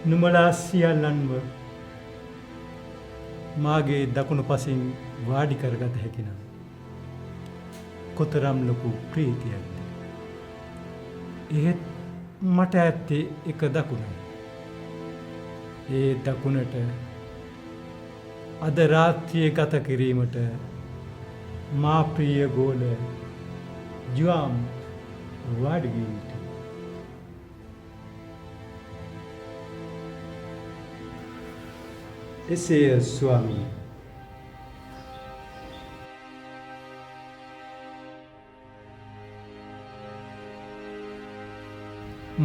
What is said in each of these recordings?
නුඹලා සියල්ලන්ව මාගේ දකුණු පසින් වාඩි කරගත හැකි නම් කොතරම් ලොකු ප්‍රීතියක්ද. එහෙත් මට ඇත්තේ එක දකුණයි. ඒ දකුණට අද රාත්‍රියේ ගත කිරීමට මා ප්‍රිය ගෝල ජුවාම් වාඩි වී සිටියි. එසේය ස්වාමී.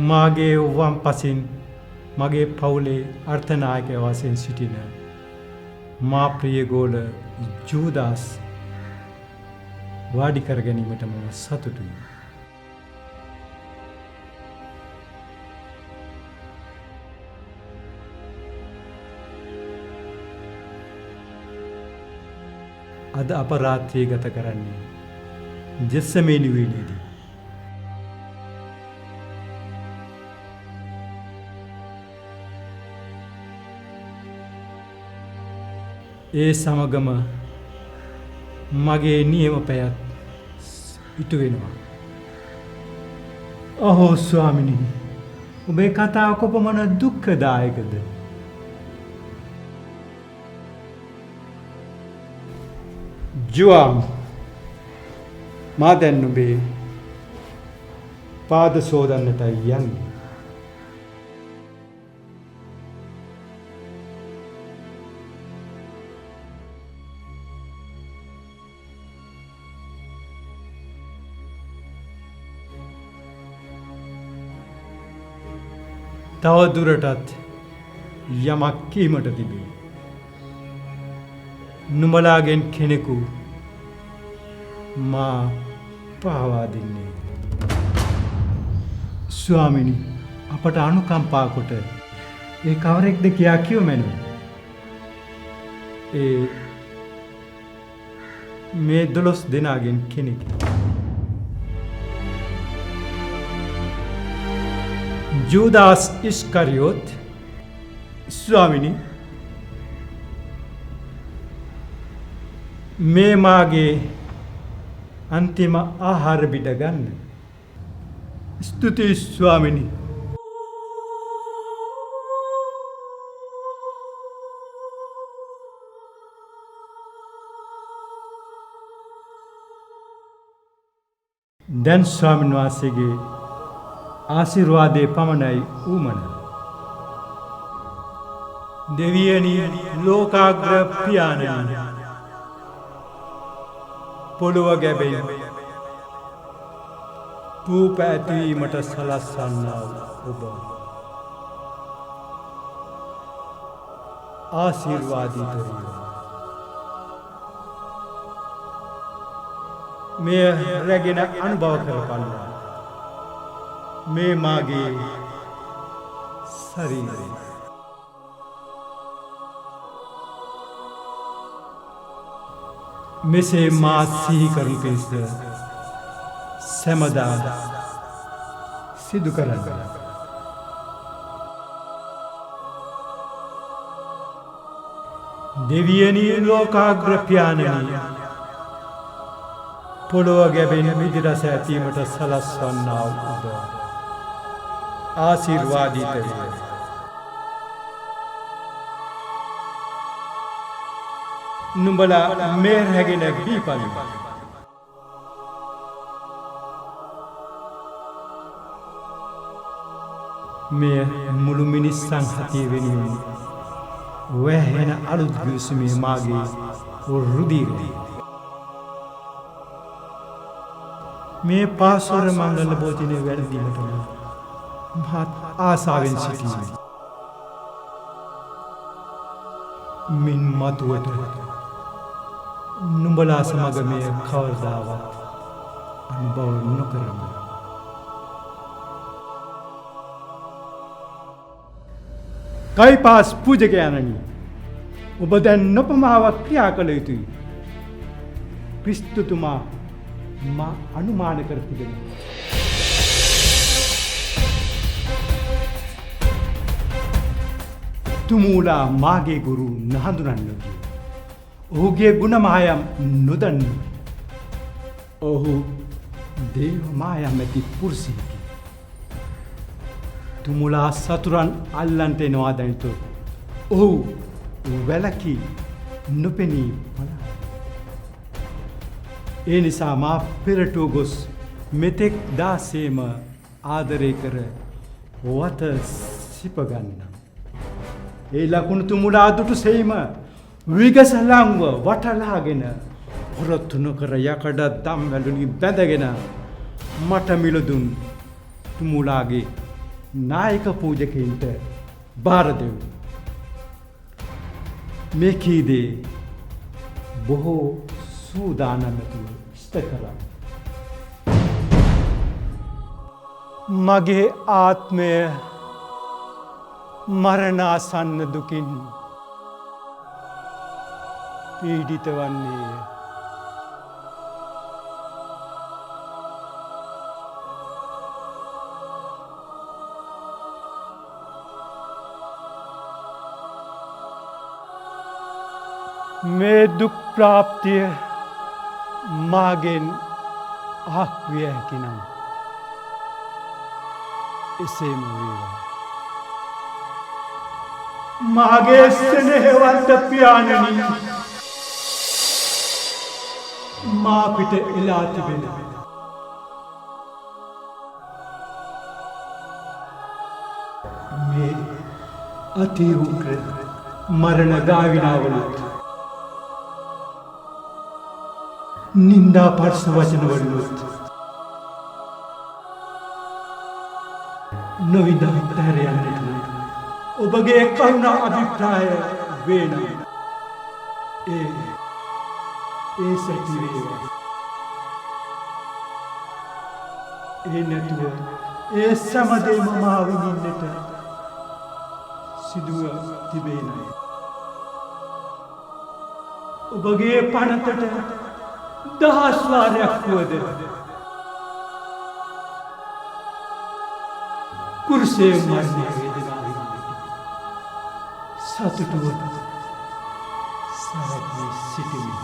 මාගේ වම් පසින් මගේ පවුලේ අර්ථනායකය වශයෙන් සිටින මා ප්‍රිය ගෝල ජූදාස් වාඩි කර ගැනීමට මම සතුටුයි. අද අප රාත්‍රියේ ගත කරන්නේ ජෙස්සමේනි වේලේදී. ඒ සමගම මගේ නියම පැයත් ඉටු වෙනවා. අහෝ ස්වාමිනී, ඔබේ කතාව කොපමණ දුක්ඛදායකද? ජුවාම්, මා දැන් නුඹේ පාද සෝදන්නටයි යන්නේ. තව දුරටත් යමක් කීමට තිබේ. නුඹලාගෙන් කෙනෙකු මා පාවා දෙන්නේ. ස්වාමිනි, අපට අනුකම්පා කොට ඒ කවරෙක්ද කියා කිව මැනව. මේ 12 දෙනාගෙන් කෙනෙකි. ජූදාස් ඉස්කරියොත්. ස්වාමිනි, මේ මාගේ අන්තිම ආහාර බිඩ ගන්න. ස්තුතියි ස්වාමිනි. දැන් ස්වාමීන් වහන්සේගේ ආශිර්වාදයේ පමණයි ඌමන. දෙවියනි, ලෝකාග්‍ර පියාණනි, පොළොව ගැබෙන් පූප ඇතිවීමට සලස්වන්නා ඔබ ආශිර්වාදීතරිය. මෙය රැගෙන අනුභව කරපල්ලා. මේ මාගේ ශරීරය. මෙසේ මා සිහි කරනු පිණිස සැමදා සිදු කරන්න. දෙවියනි, ලෝකාග්‍ර පියාණනි, පොළොව ගැබෙන මිදි රස ඇතීමට සලස්වන්නා ඔබ ආශිර්වාදීතරිය. නුඹලා මේ රැගෙන බීපලි. මෙය මුළු මිනිස්සන් හතිය වෙනුවෙන් වැහෙන අලුත් ගිවිසුමේ මාගේ රුධිරය. මේ පාසොර මංගල භෝජනය වැළඳීමට මහත් ආසාවෙන් සිටිමි. මින් මතුවට නුඹලා සමග මේ කවදාවත් අනුභව නොකරමු. කයිපාස් පූජකයණනි, ඔබ දැන් නොපමාවක් ක්‍රියා කළ යුතුයි. ක්‍රිස්තුතුමා මා අනුමාන කර තිබෙනවා. තුමූලා මාගේ ගුරු නහඳුනන්නකි. ඔහුගේ ගුණමායම් නොදන්න. ඔහු දේව මායම් ඇති පුරුෂයෙකි. තුමුලා සතුරන් අල්ලන්ට එනවා දැනිතු. ඔහු වැලකි නොපෙනී පලා. ඒ නිසා මා පෙරටුව ගොස් මෙතෙක් දාසේම ආදරය කර වත සිපගන්නම්. ඒ ලකුණු තුමුලා දුටු සෙයිම විගසලංව වටලාගෙන පොරොත්තු නොකර යකඩ දම් වැලුනි බැඳගෙන මට මිලදුන් තුමුලාගේ නායක පූජකයින්ට බාර දෙව්. මේ කීදේ බොහෝ සූදානම්තුව ඉෂ්ට කළා. මගේ ආත්මය මරණාසන්න දුකින් පීඩිත වන්නේය. මේ දුක් ප්‍රාප්තිය මාගෙන් ආක්විය හැකිනම් එසේම වේවා. මාගේ ස්නේහවන්ත පියාණනි, මා පිට එලා තිබෙන මේ අති උග්‍ර මරණ ගාවිනාවලුත් නින්දා පර්ස වචන වලුත් නොවිදා හැරයන්නට ඔබගේ කරුණ අභිප්‍රාය වේනම් ඒ සැටි වේවා. ඒ නැතුව ඒ සමදේම මා විඳින්නට සිදුව තිබේනයි. ඔබගේ පනතට දහස් වාරයක් වුවද කුරුසේ මරණය වේදනාවෙන් සතුටුව සැවැත්වී සිටිමි.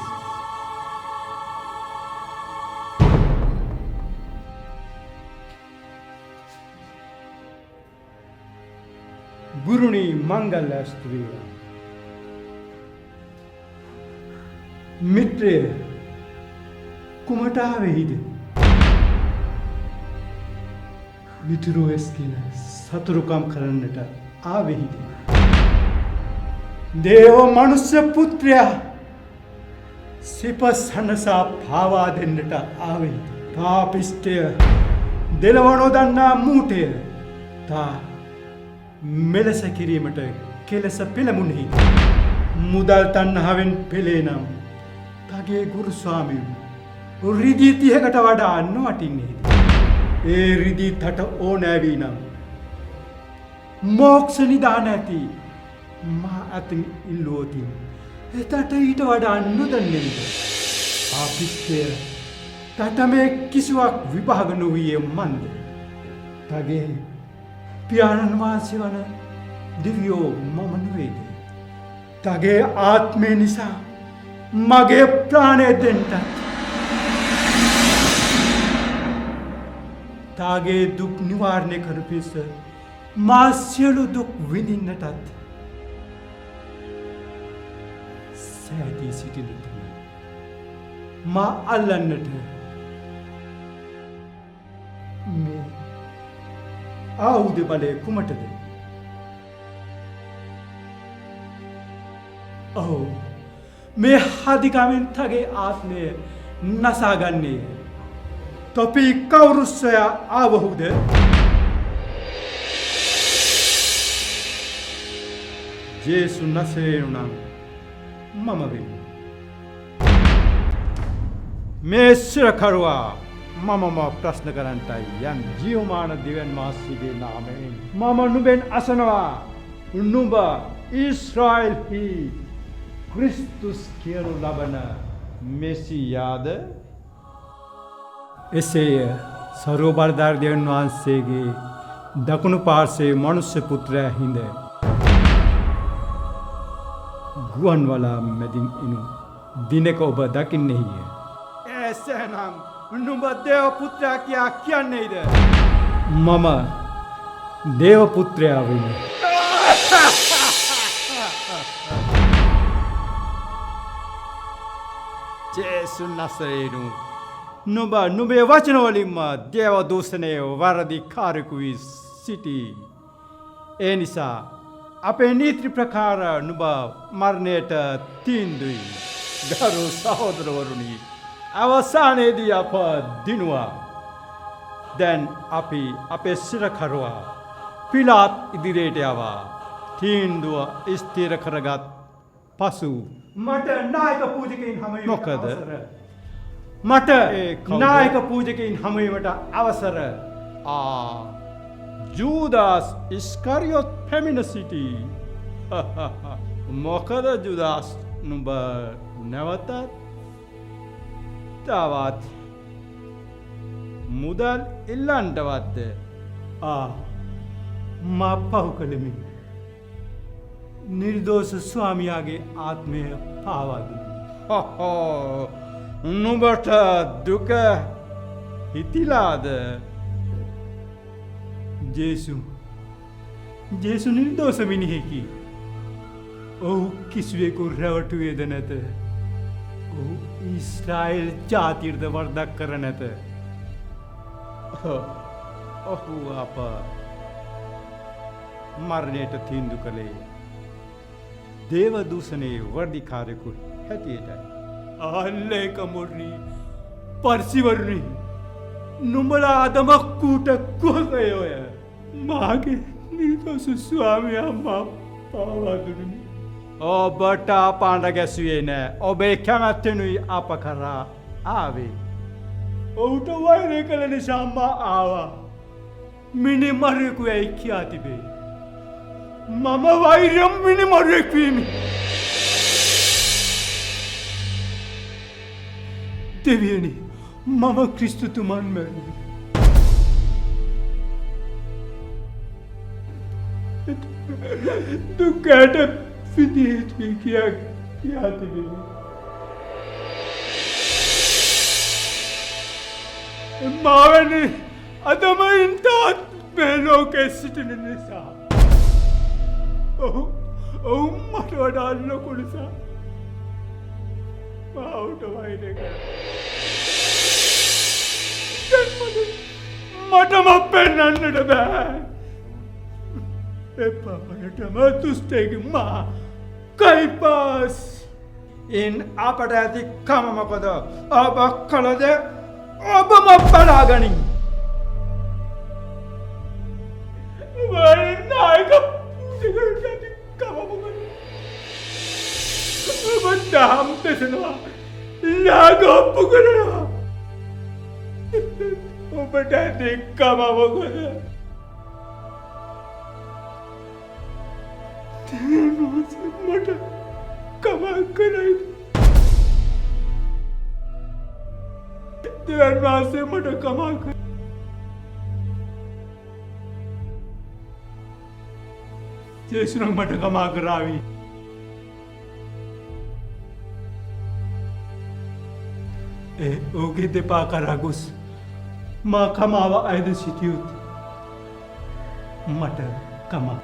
ගුරුනි මංගල්‍යස්තු වේවා. මිත්‍රය කුමට ආවේහිද? මිතුරු එස්කින සතුරුකම් කරන්නට ආවේහිද? දේව මනුෂ්‍ය පුත්‍රයා සිප සනසා පාවා දෙන්නට ආවේහිද? පාපිෂ්ඨය දෙලව නොදන්නා මූටය තා මෙලෙස කිරීමට කෙලෙස පෙළමුණෙහි මුදල් තණ්හාවෙන් පෙළේ නම් තගේ ගුරු ස්වාමීන් රිදී 30කට වඩා නොවටින්නේද? ඒ රිදී තට ඕනෑවී නම් මෝක්ෂ නිදාන ඇති මා අතින් ඉල්ලුවොතින් එතට ඊට වඩා නොදන්නේද? පාපිෂ්ඨය තට මේ කිසිවක් විභාග නොවියේ මන්ද? තගේ පියාණන් වහන්සේ වන දිව්‍යෝ මම නොවේද? තගේ ආත්මය නිසා මගේ ප්‍රාණය දෙන්නට තාගේ දුක් නිවාරණය කර පිස මා සියලු දුක් විඳින්නටත් සෑදී සිටිනට මා අල්ලන්නට මේ ආයුධ බලය කුමටද? ඔව්, මේ හදිකමෙන් තගේ ආත්මය නසාගන්නේ තොපි කවුරු සොයා ආවහුද? ජේසු නසරේනු නම් මම වෙමි. මේ සිරකරුවා මමම ප්‍රශ්න කරන්ටයි යන් ජීවමාන දිව්‍යන් වහන්සේගේ නාමයෙන් මම නුඹෙන් අසනවා. නුඹ ඊශ්‍රායෙල්හි ක්‍රිස්තුස් කියනු ලබන මෙසියාද? එසේය සර්වබලධාරී දෙවියන් වහන්සේගේ දකුණු පාර්ශ්වයේ මනුෂ්‍ය පුත්‍රයා හිඳ ගුවන්වලා මැදින් එනු දිනක ඔබ දකින්නෙහිය. එසේනම් නුඹ දේව පුත්‍රයා කියා කියන්නේද? මම දේව පුත්‍රයා වෙමි. ජේසු නසරේනු නුඹේ වචන වලින්ම දේව දූෂණය වරදිකාරයෙකු වී සිටී. ඒ නිසා අපේ නීති ප්‍රකාර නුඹ මරණයට තීන්දුයි. ගරු සහෝදරවරුනි, අවසානයේදී අප දිනුවා. දැන් අපි අපේ සිරකරුවා පිලාත් ඉදිරියට යවා තීන්දුව ස්ථිර කරගත් පසු මට නායක පූජකයින් හමුවීමට අවසර. මට නායක පූජකයින් හමුවීමට අවසර. ජූදාස් ඉස්කරියොත් පැමිණ සිටී. මොකද ජුදාස් නුඹ නැවතත් තවත් මුදල් ඉල්ලන්නටවත්ද? මා පහු කළෙමි. නිර්දෝෂ ස්වාමියාගේ ආත්මය පාවා දුන්නි. නුඹට දුක හිතිලාද? ජේසු නිර්දෝෂ මිනිහෙකි. ඔහු කිසිවෙකු රැවටුවේද නැත. ඔහු ඊශ්‍රායෙල් ජාතියටද වරදක් කර නැත. ඔහු අප මරණයට තීන්දු කළේ දේව දූෂණයේ වර්ධිකාරයෙකු හැටියටයි. අල්ලේක මුර්ණි පර්සිවරුනි, නුඹලා අදමක්කූට කුහකයෝය. මාගේ නිර්දෝෂ ස්වාමියා මා පාවා දුන්නි. ඔබට පාණ්ඩ ගැසුවේ නෑ. ඔබේ කැමැත්තෙනුයි අප කරා ආවේ. ඔහුට වෛරය කළ නිසා මා ආවා. මිනිමරයෙකු යැයි කියා තිබේ. මම වෛරම් මිනිමරයෙක් වීමි. දෙවියනි, මම ක්‍රිස්තුතුමන් මැරුවේ. දුකට විදිහේ කියා තිබේ. මාවැනි අදමයින් තාත් මේ ලෝකෙ සිටින නිසා. ඔහු මට වඩා ලොකු නිසා මාවට වෛරය කළා. මටම පෙන්නන්නට බෑ. එපාපනටම දුෂ්ටයෙකි මා කයිපාස්. ඉන් අපට ඇති කම මොකද? ඔබ කළද ඔබම බලාගනින්. නායක පූජකයන්ට ඇති කම මොකද? ඔබ දහම් දෙසනවා, නාග ඔප්පු කරනවා. ඔබට ඇති කම මොකද? මට කමක් කරයිද? දෙවන් වහන්සේ මට කමක් කර. ජේසුනම් මට කමා කරාවි. ඔහුගේ දෙපා කරා ගොස් මා කමාව අයද සිටියොත් මට කමක්.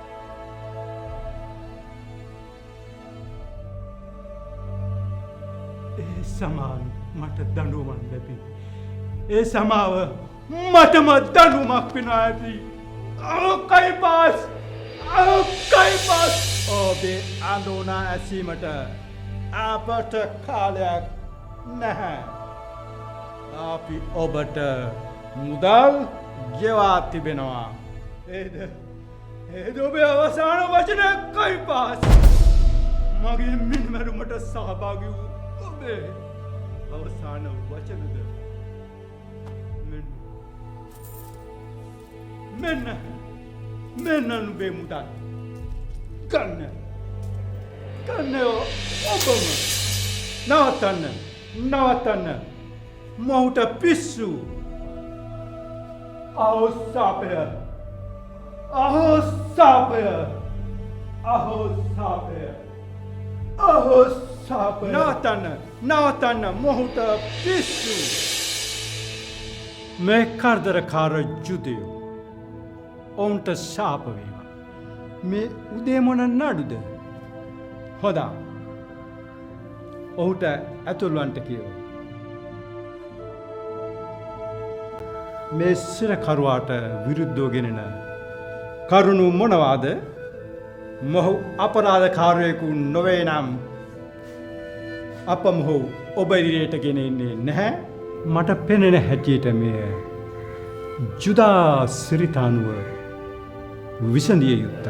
සමාව මට දඬුවමක් ලැබී. ඒ සමාව මටම දඬුවමක් වෙනවා ඇති. කයිපාස්! කයිපාස්! ඔබේ අඳුනා ඇසීමට අපට කාලයක් නැහැ. අපි ඔබට මුදල් ගෙවා තිබෙනවා. ඒද ඔබේ අවසාන වචන කයිපාස්! මගේ මිනිමැරුමට සහභාගී වූ ඔබේ අවසාන වචනද මෙන්න නුඹේ මුදල්. ගන්න ඔබම. නවත්තන්න. මොහුට පිස්සු. අහෝසාපය. අහෝ සාපය. නවතන්න මොහුට පිස්සු. මේ කරදරකාර ජුදයෝ. ඔවුන්ට ශාප වේවා. මේ උදේ මොන නඩුද? හොදා. ඔහුට ඇතුළුවන්ට කියව. මේ සිරකරුවාට විරුද්ධව ගෙනෙන කරුණු මොනවාද? මොහු අපරාධකාරයෙකු නොවේ නම් අප මොහු ඔබ ඉදිරියට ගෙනෙන්නේ නැහැ. මට පෙනෙන හැටියට මෙය ජුදා සිරිතානුව විසඳිය යුත්තක්.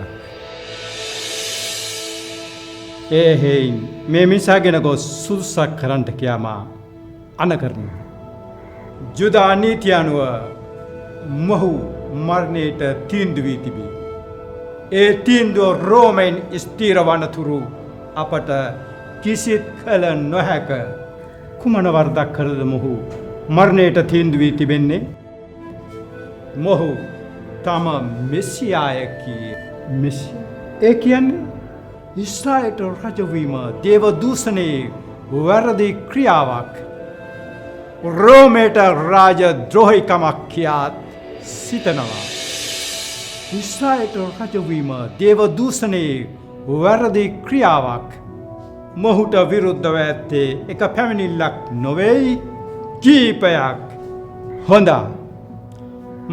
එහෙයින් මේ මිනිසාගෙන ගොස් සුදුසක් කරන්නට කියාමා අනකරනු. ජුදා නීතිය අනුව මොහු මරණයට තීන්දු වී තිබී. ඒ තීන්දුව රෝමෙන් ස්ථිර වනතුරු අපට කිසිත් කළ නොහැක. කුමන වරදක් කරද මොහු මරණයට තීන්දු වී තිබෙන්නේ? මොහු තම මෙසියායකි. මෙසියා? ඒ කියන්නේ ඉස්රායෙල්ට රජවීම දේව දූෂණයේ වැරදි ක්‍රියාවක්. රෝමයට රාජ ද්‍රෝහිකමක් කියාත් සිතනවා. ඉස්රායෙල්ට රජවීම දේව දූෂණයේ වැරදි ක්‍රියාවක්. මොහුට විරුද්ධව ඇත්තේ එක පැමිණිල්ලක් නොවේයි, කීපයක්. හොඳා.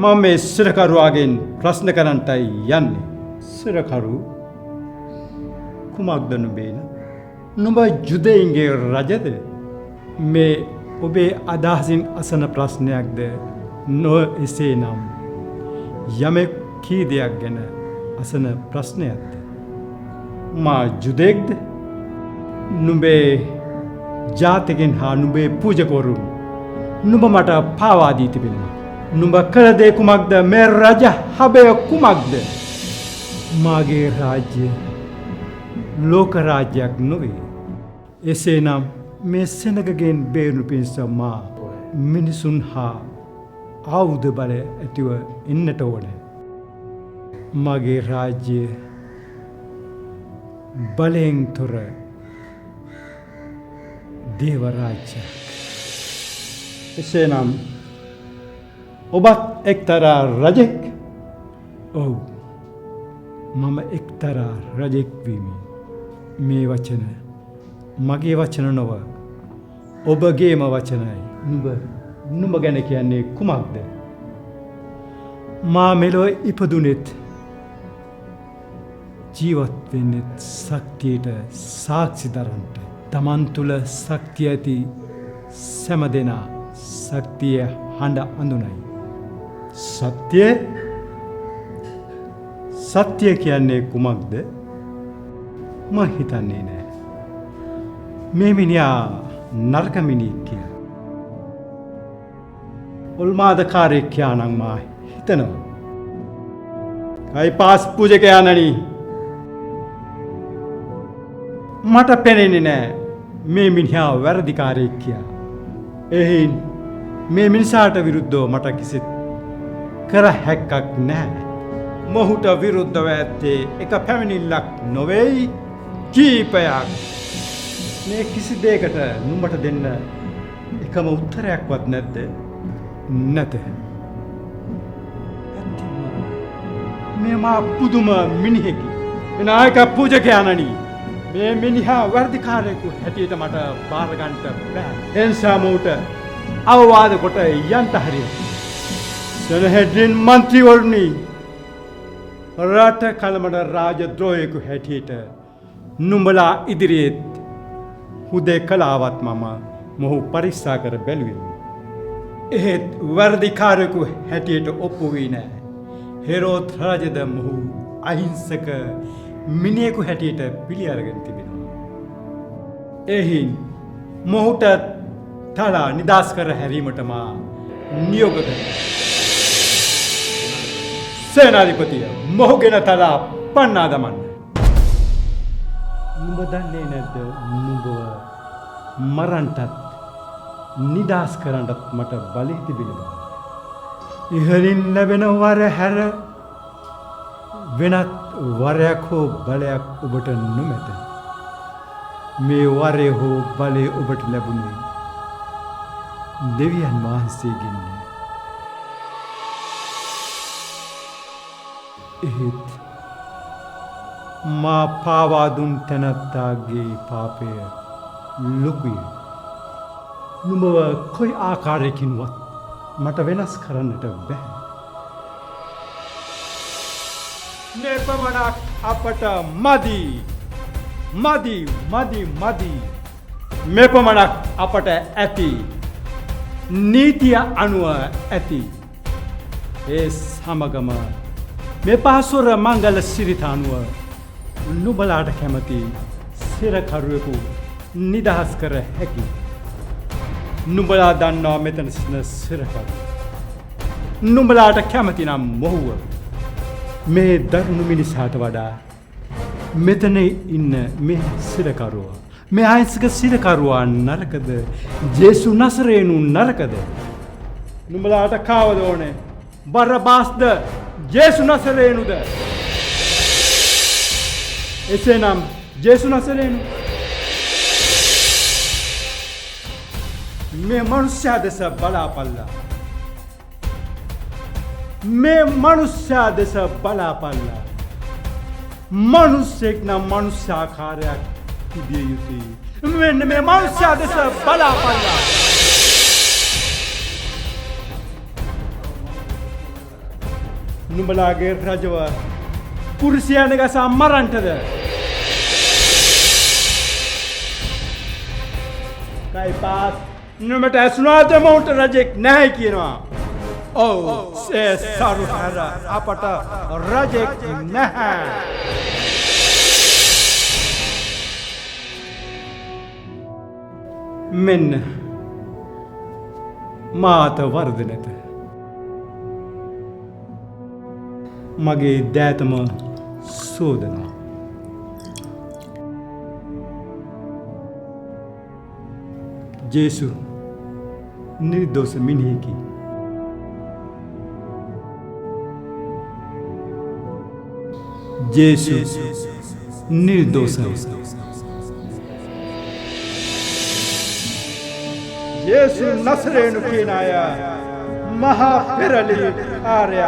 මම මේ සිරකරුවාගෙන් ප්‍රශ්න කරන්නටයි යන්නේ. සිරකරු කුමක්ද නුඹේන? නුඹ ජුදෙයින්ගේ රජද? මේ ඔබේ අදහසින් අසන ප්‍රශ්නයක්ද? නො එසේ නම් යමෙක් කී දෙයක් ගැන අසන ප්‍රශ්නයක්ද? මා ජුදෙක්ද? නුඹේ ජාතිකෙන් හා නුඹේ පූජකවරුන් නුඹ මට පාවා දී තිබෙනවා. නුඹ කළ දේ කුමක්ද? මේ රජ හබය කුමක්ද? මාගේ රාජ්‍ය ලෝක රාජ්‍යයක් නොවේ. එසේනම් මේ සෙනගගෙන් බේරුණු පිණිස මා මිනිසුන් හා ආයුධ බල ඇතිව එන්නට ඕන. මගේ රාජ්‍ය බලයෙන් තොර දේව රාජ්‍යයක්. එසේනම් ඔබත් එක්තරා රජෙක්? ඔව්, මම එක්තරා රජෙක් වීමි. මේ වචන මගේ වචන නොව ඔබගේම වචනයි. නුඹ ගැන කියන්නේ කුමක්ද? මා මෙලොව ඉපදුනෙත් ජීවත් වෙන්නෙත් ශක්තියට සාක්ෂි දරන්නට. තමන් තුළ ශක්තිය ඇති සෑම දෙනා ශක්තිය හඬ අඳුනයි. සත්‍ය කියන්නේ කුමක්ද? මම හිතන්නේ නෑ මේ මිනිහා නරක මිනිහෙක් කියලා. උල්මාදකාරයෙක් කියලා නම් මා හිතනවා. කයිපාස් පූජකයාණනි, මට පෙනෙන්නේ නෑ මේ මිනිහා වැරදිකාරයෙක් කියලා. එහෙන් මේ මිනිසාට විරුද්ධව මට කිසිත් කර හැක්කක් නැහැ. මොහුට විරුද්ධව ඇත්තේ එක පැමිණිල්ලක් නොවේයි, කීපයක්. මේ කිසි දෙයකට නුඹට දෙන්න එකම උත්තරයක්වත් නැද්ද? නැත. මේ මා පුදුම මිනිහෙකි. විනායක පූජකයාණනි, මේ මිනිහා වර්ධිකාරයෙකු හැටියට මට බාර ගන්නට බෑ. එනිසා මොහුට අවවාද කොට යන්ට හරිය. සෙනෙහෙඩින් මන්ත්‍රීවරුනි, රට කලමඩ රාජද්‍රෝහියෙකු හැටියට නුඹලා ඉදිරියේත් හුදෙකලාවත් මම මොහු පරීක්ෂා කර බැලුවෙමි. එහෙත් වර්ධිකාරයෙකු හැටියට ඔප්පු වී නැහැ. හෙරෝද් රජද මොහු අහිංසක මිනිහෙකු හැටියට පිළි අරගෙන තිබෙනවා. එහින් මොහුට තලා නිදාස් කර හැරීමට මා නියෝග කරනවා. සේනාධිපතිය, මොහුගෙන තලා පන්නා දමන්න. නුඹ දන්නේ නැද්ද? නුඹව මරන්නටත් නිදාස් කරන්නටත් මට බලය තිබෙනවා. ඉහළින් ලැබෙන වර හැර වෙනත් වරයක් හෝ බලයක් ඔබට නොමැත. මේ වරේ හෝ බලය ඔබට ලැබුණේ දෙවියන් වහන්සේගෙන්. එහෙත් මා පාවා දුන් තැනැත්තාගේ පාපය ලොකුය. නුඹව කොයි ආකාරයකින්වත් මට වෙනස් කරන්නට බැහැ. මේ පමණක් අපට මදි. මේ පමණක් අපට ඇති. නීතිය අනුව ඇති. ඒ සමගම මේ පහසුර මංගල සිරිත අනුව නුඹලාට කැමති සිරකරුවෙකු නිදහස් කර හැකි. නුඹලා දන්නවා මෙතන සිටින සිරකරු. නුඹලාට කැමති නම් මොහුව මේ දරුණු මිනිසාට වඩා මෙතන ඉන්න මේ සිරකරුවා, මේ අහිංසක සිරකරුවා නරකද? ජේසු නසරේනු නරකද? නුඹලාට කාවද ඕනේ? බරබාස්ද ජේසු නසරේනුද? එසේනම් ජේසු නසරේනු මේ මනුෂ්‍යයා දෙස බලාපල්ලා. මේ මනුෂ්‍යයා දෙස බලාපල්ලා. මනුෂ්‍යෙක් නම් මනුෂ්‍යාකාරයක් තිබිය යුතුයි. මෙන්න මේ මනුෂ්‍යයා දෙස බලාපල්ලා. නුඹලාගේ රජව පුරුෂයන් ගසා මරන්නටද? කයිපාස් නුඹට ඇසුනාද මවුන්ට රජෙක් නැහැ කියනවා. ඔව් ඒ සරු හැර අපට රජෙක් නැහැ. මෙන්න මාත වරද නැත. මගේ දෑතම සෝදනා. ජේසු නිර්දෝෂ මිනිහෙකි. ජේසු නිර්දෝෂයි. ජේසු නසරේනු කියන අය මහා පෙරළි ආර්යය.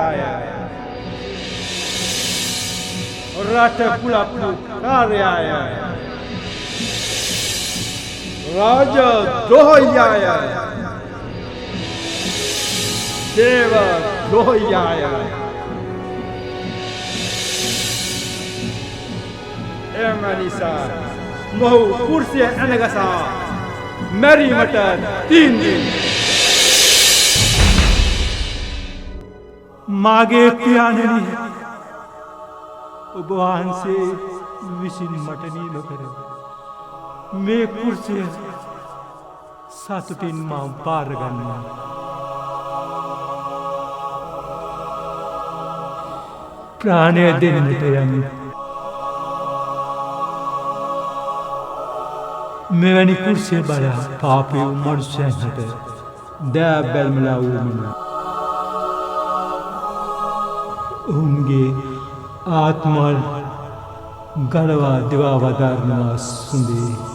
රට කුලප්පු ආර්යය. රාජ ද්‍රෝහයය. දේව ද්‍රෝහයය. එම නිසා මොහු කුර්සිය ඇනගසා මැරීමට තීන්දුව. මාගේ පියාණනි, ඔබ වහන්සේ විසින් මට නියම කර මේ කුර්සිය සතුටින් මම බාර ගන්නවා. ප්‍රාණය දෙන්නට යමි. මෙවැනි කුර්සිය බලා පාපී වූ මනුෂ්‍යයන්ට දෑ බැල්මලා වූ ඔවුන්ගේ ආත්මවල ගලවා දිවා වදාරනවා සුන්දේ.